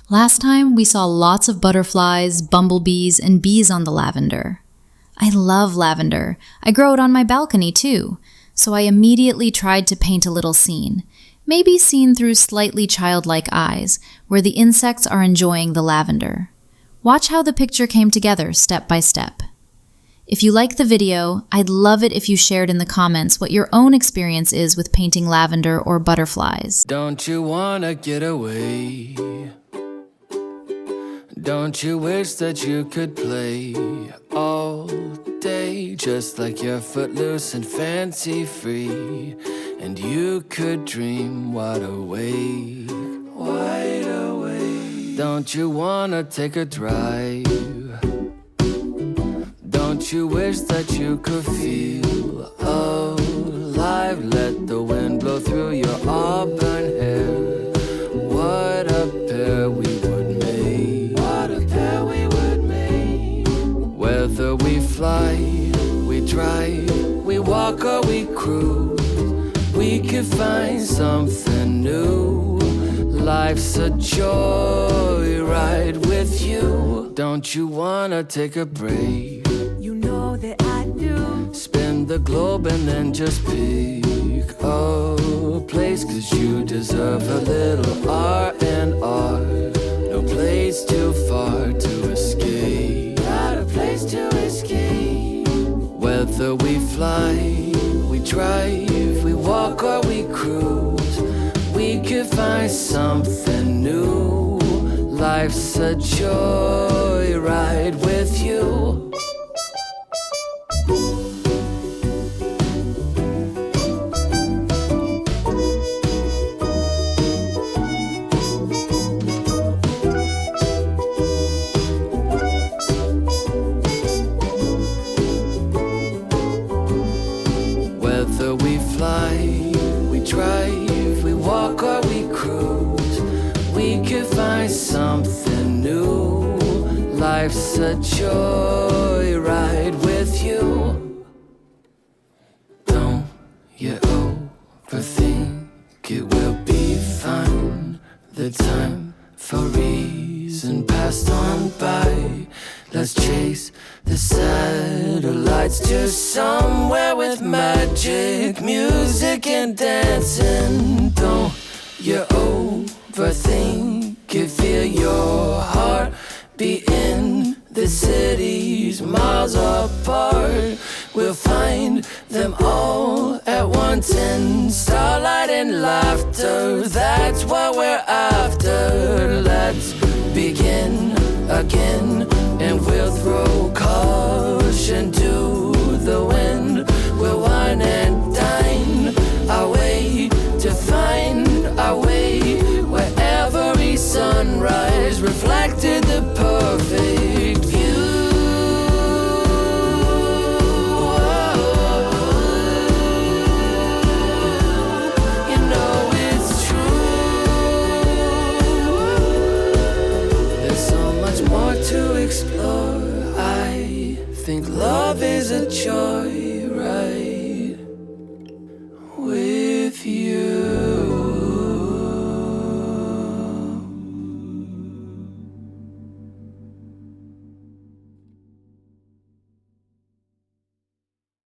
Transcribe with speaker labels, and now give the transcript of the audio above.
Speaker 1: Last time we saw lots of butterflies, bumblebees, and bees on the lavender. I love lavender. I grow it on my balcony too, so I immediately tried to paint a little scene, maybe seen through slightly childlike eyes, where the insects are enjoying the lavender. Watch how the picture came together step by step. If you like the video, I'd love it if you shared in the comments what your own experience is with painting lavender or butterflies.
Speaker 2: Don't you wanna get away? Don't you wish that you could play all day, just like you're footloose and fancy free, and you could dream wide awake, wide awake. Don't you wanna take a drive? Don't you wish that you could feel alive? Let the wind blow through your auburn hair. What a pair we would make. What a pair we would make. Whether we fly, we drive, we walk or we cruise, we could find something new. Life's a joyride with you. Don't you wanna take a break?
Speaker 3: That I do.
Speaker 2: Spin the globe and then just pick a place, 'cause you deserve a little R&R. No place too far to escape. Not a place to escape. Whether we fly, we drive, we walk or we cruise, we could find something new. Life's a joyride with you. Whether we fly, we drive, we walk or we cruise, we could find something new. Life's a joyride with you. Don't you overthink, it will be fun. The time for reason passed on by. Let's chase the satellites to somewhere with magic, music and dancing. Don't you overthink it, feel your heart beat in the cities miles apart. We'll find them all at once in starlight and laughter. That's what we're after. Let's begin again, and we'll throw caution to the wind. We'll wine and dine our way to find our way, where every sunrise reflected the perfect view. You know it's true. There's so much more to explore. I think love is a choice.